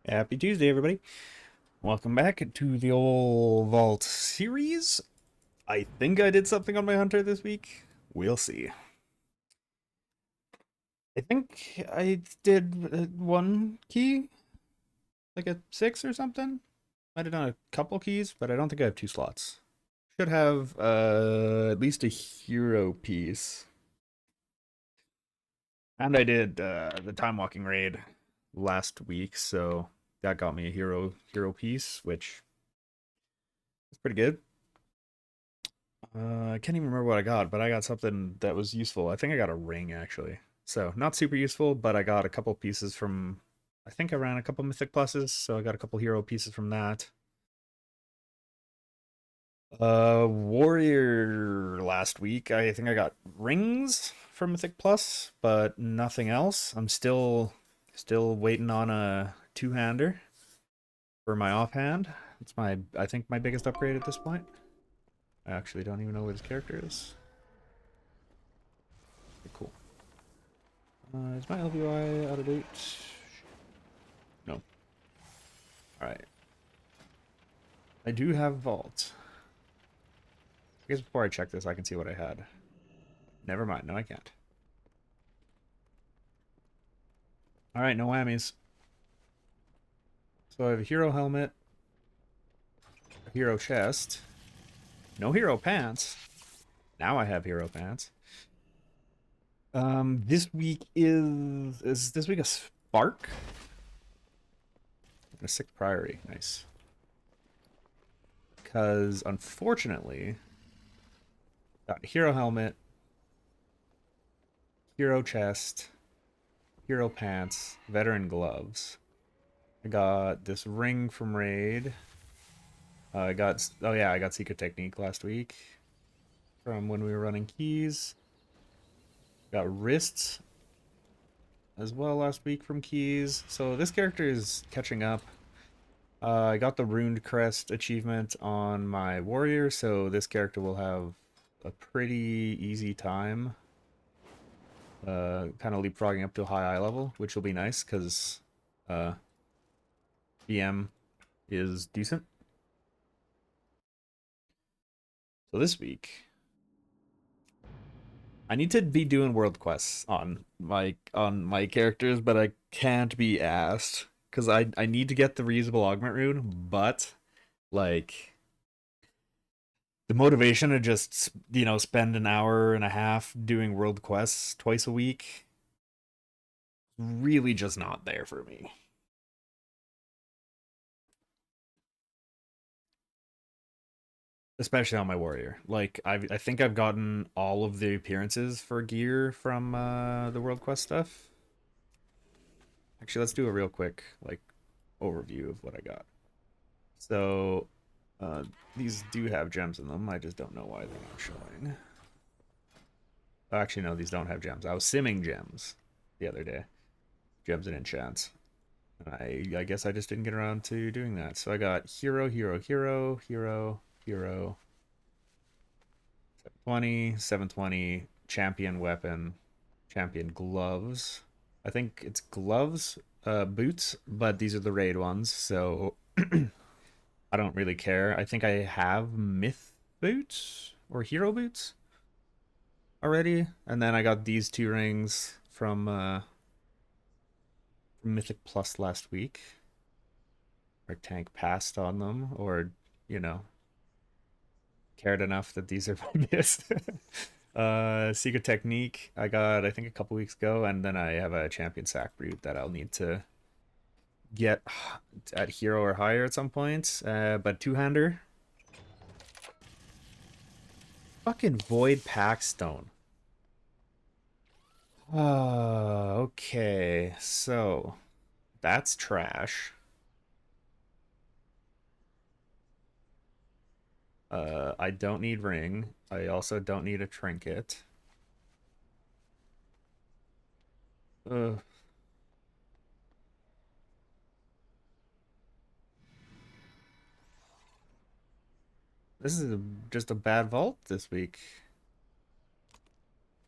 Happy Tuesday, everybody. Welcome back to the old Vault series. I think I did something on my Hunter this week. We'll see. I think I did one key, like a 6 or something. Might have done a couple keys, but I don't think I have 2 slots. Should have at least a hero piece. And I did the time walking raid last week, so that got me a hero piece, which is pretty good. I can't even remember what I got, but I got something that was useful. I think I got a ring actually. So not super useful, but I got a couple pieces from. I think I ran a couple mythic pluses, so I got a couple hero pieces from that. Warrior last week. I think I got rings from mythic plus, but nothing else. I'm still waiting on a two-hander for my offhand. It's I think my biggest upgrade at this point. I actually don't even know what his character is. Okay, cool. Is my LVY out of date? No. Alright. I do have Vault. I guess before I check this, I can see what I had. Never mind. No, I can't. Alright, no whammies. So I have a hero helmet, a hero chest, no hero pants. Now I have hero pants. This week is this week a spark? And a 6 priority. Nice. Because unfortunately, got a hero helmet, hero chest, hero pants, veteran gloves. I got this ring from raid. I got I got secret technique last week from when we were running keys. Got wrists as well last week from keys. So this character is catching up. I got the runed crest achievement on my warrior, so this character will have a pretty easy time kind of leapfrogging up to a high eye level, which will be nice because BM is decent. So this week, I need to be doing world quests on my characters, but I can't be asked because I need to get the reusable augment rune, but like the motivation to just spend an hour and a half doing world quests twice a week really just not there for me. Especially on my warrior. Like I think I've gotten all of the appearances for gear from the world quest stuff. Actually, let's do a real quick like overview of what I got. So uh, these do have gems in them. I just don't know why they're not showing. Oh, actually, no, these don't have gems. I was simming gems the other day. Gems and enchants. I guess I just didn't get around to doing that. So I got hero, hero, hero, hero, hero, 720, 720, champion weapon, champion gloves. I think it's gloves, boots, but these are the raid ones, so I don't really care. I think I have myth boots or hero boots already, and then I got these 2 rings from Mythic Plus last week. Our tank passed on them, or you know, cared enough that these are my miss. Secret Technique I got I think a couple weeks ago, and then I have a Champion Sack Brute that I'll need to get at hero or higher at some point. But two-hander. Fucking Void Packstone. Okay, so that's trash. I don't need ring. I also don't need a trinket. Ugh. This is just a bad vault this week.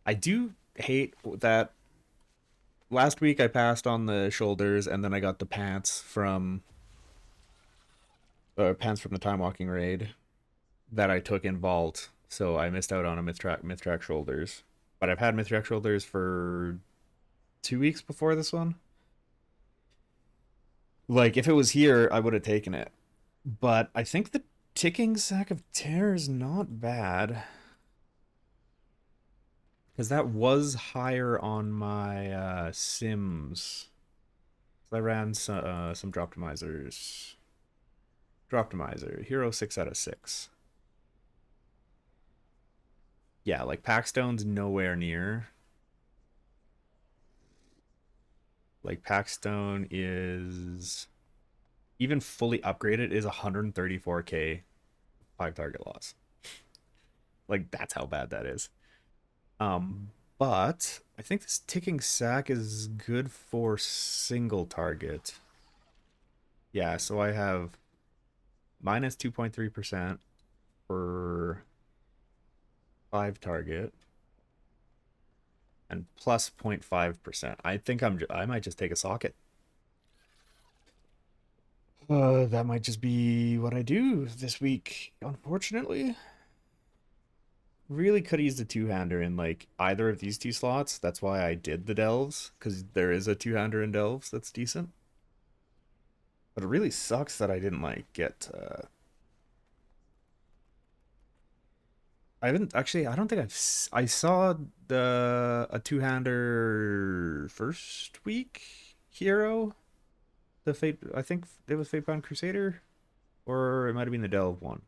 I do hate that last week I passed on the shoulders, and then I got the pants from the time walking raid that I took in vault. So I missed out on a myth track shoulders. But I've had myth track shoulders for 2 weeks before this one. Like if it was here, I would have taken it. But I think the ticking sack of terror is not bad. Because that was higher on my Sims. So I ran some Droptimizers. Droptimizer, hero 6 out of 6. Yeah, like Packstone's nowhere near. Like Packstone is even fully upgraded is 134k 5 target loss. Like that's how bad that is. But I think this ticking sack is good for single target. Yeah, so I have minus 2.3% for 5 target and plus 0.5%. I think I might just take a socket. That might just be what I do this week, unfortunately. Really could have used a two-hander in like either of these two slots. That's why I did the delves, because there is a two-hander in delves that's decent. But it really sucks that I didn't like get I haven't actually. I don't think I saw a two-hander first week hero. The Fate. I think it was Fatebound Crusader, or it might have been the Delve one.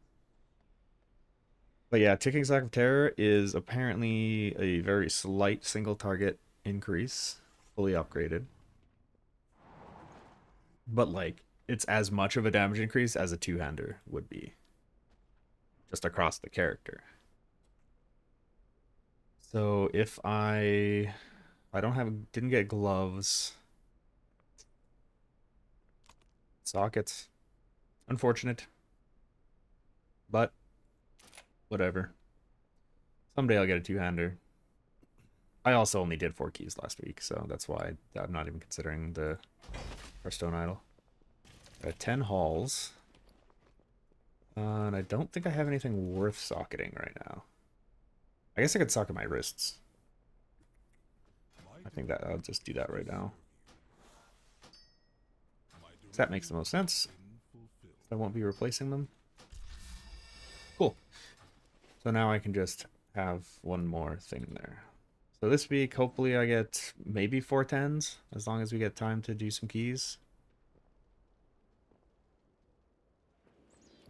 But yeah, Ticking Sack of Terror is apparently a very slight single target increase, fully upgraded. But like, it's as much of a damage increase as a two-hander would be, just across the character. So if I didn't get gloves, sockets, unfortunate, but whatever. Someday I'll get a two-hander. I also only did 4 keys last week, so that's why I'm not even considering the Hearthstone Idol. Got 10 halls. And I don't think I have anything worth socketing right now. I guess I could socket my wrists. I think that I'll just do that right now. That makes the most sense. I won't be replacing them. Cool. So now I can just have one more thing there. So this week, hopefully I get maybe 4 10s, as long as we get time to do some keys.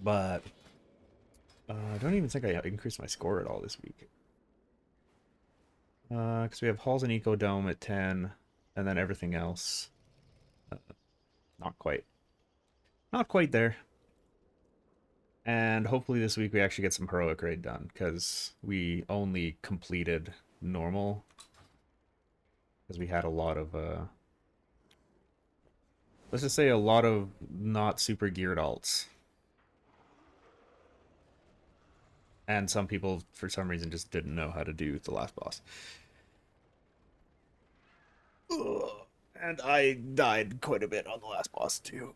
But I don't even think I increased my score at all this week. Because we have Halls and Eco Dome at 10, and then everything else. Not quite. Not quite there. And hopefully this week we actually get some heroic raid done, because we only completed normal. Because we had a lot of, let's just say a lot of not super geared alts. And some people, for some reason, just didn't know how to do the last boss. Ugh. And I died quite a bit on the last boss, too.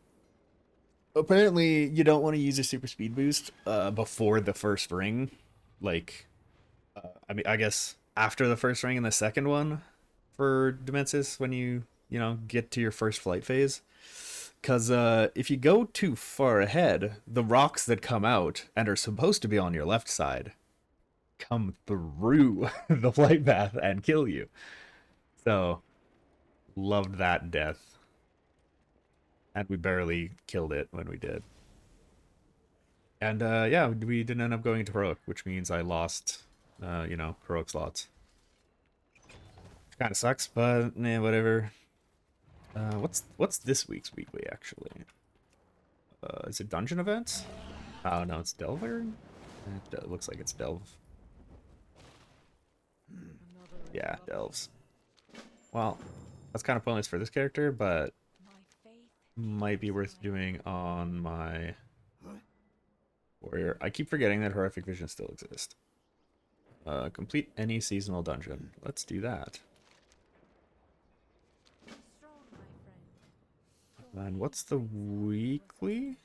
Apparently, you don't want to use a super speed boost before the first ring. Like, I mean, I guess after the first ring and the second one for Demensis when you get to your first flight phase. Because if you go too far ahead, the rocks that come out and are supposed to be on your left side come through the flight path and kill you. So, loved that death. And we barely killed it when we did. And yeah, we didn't end up going into heroic, which means I lost, heroic slots. Kind of sucks, but whatever. What's this week's weekly actually? Is it dungeon events? Oh no, it's Delver. It looks like it's Delve. Yeah, Delves. Well, that's kind of pointless for this character, but might be worth doing on my warrior. I keep forgetting that horrific vision still exists. Complete any seasonal dungeon. Let's do that. And what's the weekly?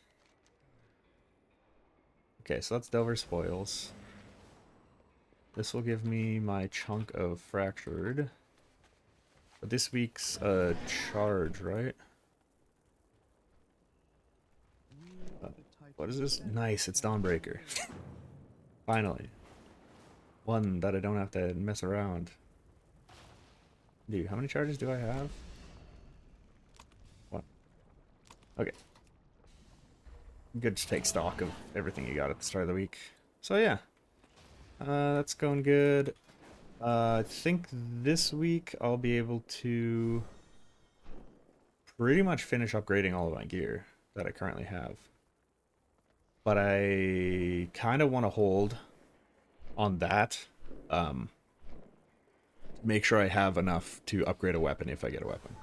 Okay, so that's Delver Spoils. This will give me my chunk of Fractured. But this week's charge, right? Uh, what is this? Nice, it's Dawnbreaker. Finally. One that I don't have to mess around. Dude, how many charges do I have? What? Okay. Good to take stock of everything you got at the start of the week. So yeah. That's going good. I think this week I'll be able to pretty much finish upgrading all of my gear that I currently have. But I kind of want to hold on that. Make sure I have enough to upgrade a weapon if I get a weapon.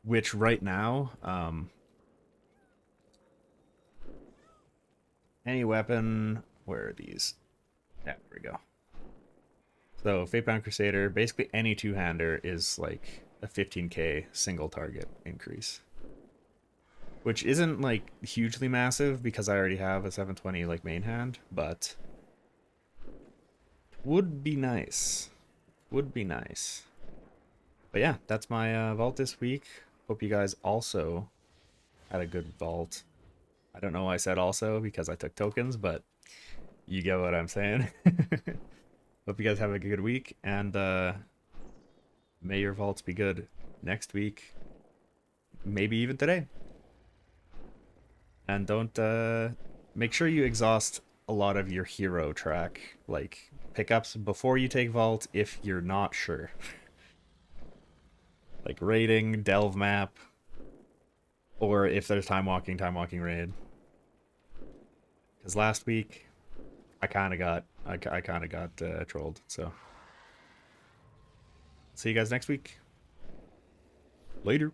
Which right now, any weapon, where are these? Yeah, there we go. So Fatebound Crusader, basically any two-hander is like a 15k single target increase. Which isn't like hugely massive because I already have a 720 like main hand, but would be nice. Would be nice. But yeah, that's my vault this week. Hope you guys also had a good vault. I don't know why I said also because I took tokens, but you get what I'm saying. Hope you guys have a good week, and may your vaults be good next week, maybe even today. And don't make sure you exhaust a lot of your hero track, like pickups before you take vault if you're not sure. Like raiding, delve map, or if there's time walking raid. Because last week I kind of got trolled. So see you guys next week. Later.